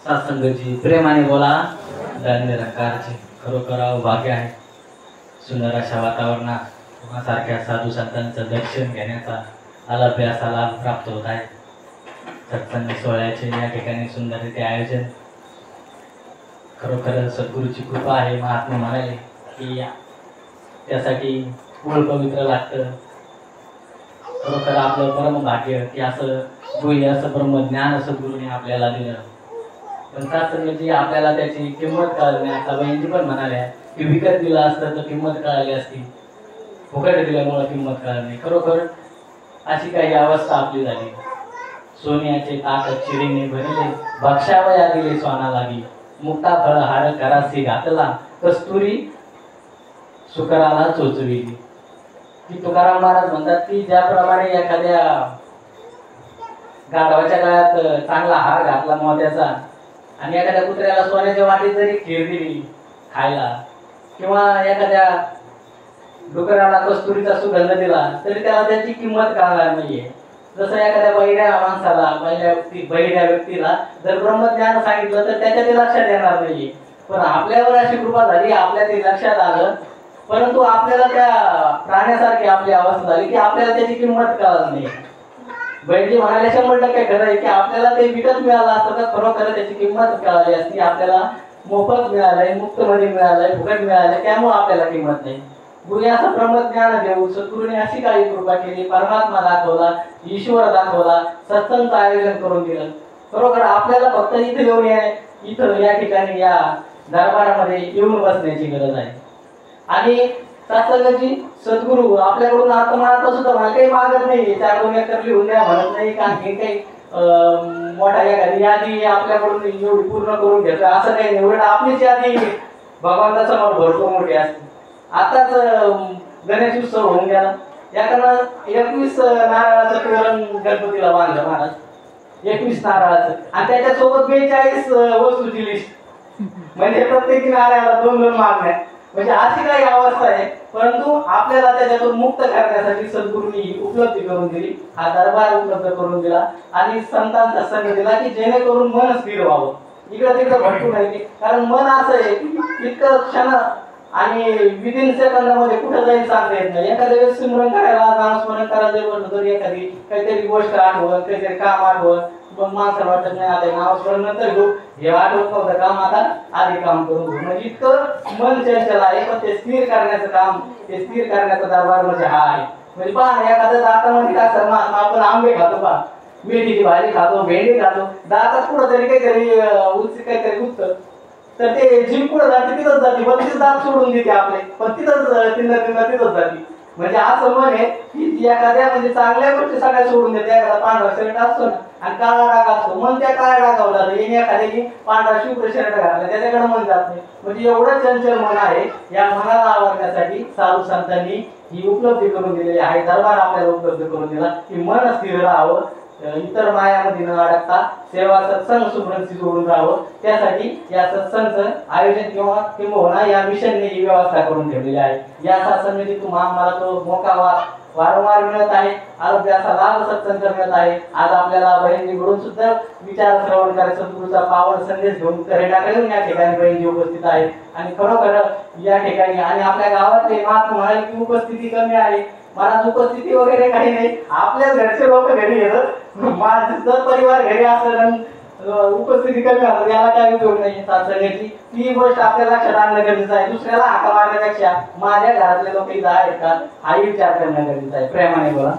सत्संगची प्रेमाने बोला निरंकारचे खरोखर भाग्य आहे. सुंदर अशा वातावरणात तुम्हासारख्या साधू संतांचं दर्शन घेण्याचा अभ्यासा लाभ प्राप्त होत आहे. सत्संग सोहळ्याचे या ठिकाणी सुंदर आयोजन खरोखर सद्गुरूची कृपा आहे. महात्मा म्हणाले की त्यासाठी मूळ पवित्र लागतं. खरोखर आपलं परम भाग्य की असं गुह्य असं ब्रह्मज्ञान सद्गुरूने आपल्याला दिलं. पण सत्संगाची आपल्याला त्याची किंमत कळली नाही. आता बहिणी पण म्हणाल्या की विकत दिलं असतं तर किंमत कळाली असती, फुकट दिल्यामुळे किंमत कळली नाही. खरोखर अशी काही अवस्था आपली झाली. सोन्याचे ताट चिरीने भरले, भक्षावया दिले सोना लागी, मुक्ता फळ हार करासी घातला, कस्तुरी सुकराला चोचविली. की तुकाराम महाराज म्हणतात की ज्याप्रमाणे एखाद्या गाढवाच्या गळ्यात चांगला हार घातला मोत्याचा आणि एखाद्या कुत्र्याला सोन्याच्या वाटीत जरी खीर दिली खायला किंवा एखाद्या डुकराला कस्तुरीचा सुगंध दिला तरी त्याला त्याची किंमत कळणार नाहीये. जसं एखाद्या बहिऱ्या माणसाला बहिऱ्या व्यक्तीला जर ब्रह्मज्ञान सांगितलं तर त्याच्या ते लक्षात येणार नाहीये. पण आपल्यावर अशी कृपा झाली, आपल्या ते लक्षात आलं, परंतु आपल्याला त्या प्राण्यासारखी आपली अवस्था झाली की आपल्याला त्याची किंमत कळत नाही. बहिणी म्हणाले 100% खरं आहे की आपल्याला ते विकत मिळालं असतं तर खरोखर त्याची किंमत कळाली असती. आपल्याला मोफत मिळालंय, मुक्तमध्ये मिळालंय, फुकट मिळालंय, त्यामुळे आपल्याला किंमत नाही. गुरुने असं ब्रह्मज्ञान देऊन सद्गुरूने अशी काही कृपा केली, परमात्मा दाखवला, ईश्वर दाखवला, सत्संगचं आयोजन करून दिलं. खरोखर आपल्याला फक्त इथे येऊन इथं या ठिकाणी या दरबारामध्ये येऊन बसण्याची गरज आहे. आणि सत्संगाची सद्गुरू आपल्याकडून आत्मनाथ सुद्धा मला काही मागत नाही, 4 एकर लिहून द्या म्हणत नाही का काही मोठा एखादी यादी आपल्याकडून एवढी पूर्ण करून घेतो असं काही नाही. उलट आपलीच यादी भगवंतासमोर भरपूर मोठी असते. आताच गणेश उत्सव होऊन गेला, याकडनं 21 नारळाचं तोरण गणपतीला बांधलं महाराज, 21 नारळाचं, आणि त्याच्यासोबत 42 वस्तूची लिस्ट, म्हणजे प्रत्येकी नारळाला 2-2 मागण्या. म्हणजे अशी काही अवस्था आहे, परंतु आपल्याला त्याच्यातून मुक्त करण्यासाठी सद्गुरूंनी उपलब्धी करून दिली, हा दरबार उपलब्ध करून दिला आणि संतांचा संघ दिला की जेणेकरून मन स्थिर व्हावं, इकडं तिकडं भटकू नये. कारण मन असं आहे इतकं क्षण आणि विदिन सेकंदामध्ये कुठं जाईल सांगता येत नाही. एखाद्या वेळेस स्मरण करायला नामस्मरण करायला म्हटलं तरी एखादी काहीतरी गोष्ट आठवण, काहीतरी काम आठवण, मग माणसाला वाटत नाही आता नामस्मरण नंतर घेऊ, हे आठवत नव्हतं काम, आता आधी काम करून घेऊ. म्हणजे इतकं मन चंचल आहे, पण ते स्थिर करण्याचं काम, ते स्थिर करण्याचा दरबार म्हणजे हा आहे. म्हणजे पहा एखाद्या दातामध्ये काय सर आपण आंबे खातो, पहा मेथीची भाजी खातो, भेंडी खातो, दातात कुठं तरी काहीतरी गुचतं, तर ते जीभ कुठं जाते तिथंच जाते, पण तिथं दात सोडून देते आपले, पण तिथंच तिथंच जाते. म्हणजे असं मन आहे की एखाद्या म्हणजे चांगल्या गोष्टी सगळ्या सोडून देते. एखादा पांढरा शर्ट असतो ना आणि काळा डाग असतो, मन त्या काळ्या डागावर जातं. याने एखाद्याने पांढरा शुभ्र शर्ट घातला त्याच्याकडे मन जात नाही. म्हणजे एवढं चंचल मन आहे. या मनाला आवडण्यासाठी साधू संतांनी ही उपलब्धी करून दिलेली आहे, दरबार आपल्याला उपलब्ध करून दिला की मन स्थिर राहावं, इतर मायामध्ये न अडकता सेवा सत्संग सुमरनशी जोडून राहावं. त्यासाठी या सत्संगचं आयोजन किंवा या मिशनने ही व्यवस्था करून ठेवलेली आहे. या सत्संगाची मला तो मोका वारंवार मिळत आहे, असा लाभ सत्संग मिळत आहे. आज आपल्याला बहिणीकडून सुद्धा विचार श्रवण करायचा सद्गुरूचा पावन संदेश घेऊन करेटाकडून या ठिकाणी बहिणी उपस्थित आहेत. आणि खरोखर या ठिकाणी आणि आपल्या गावातले महात्मा म्हणाले की उपस्थिती कमी आहे. मला उपस्थिती वगैरे काही नाही, आपल्याच घरचे लोक घरी येतात, माझं जर परिवार घरी असेल उपस्थिती कमी असतात, याला काही उपयोग नाही. सत्संगाची ती गोष्ट आपल्या लक्षात आणणं गरजेचं आहे. दुसऱ्याला हाका मारण्यापेक्षा माझ्या घरातले लोक इथं आहेत का हाही विचार करणं गरजेचं आहे. प्रेमाने बोला.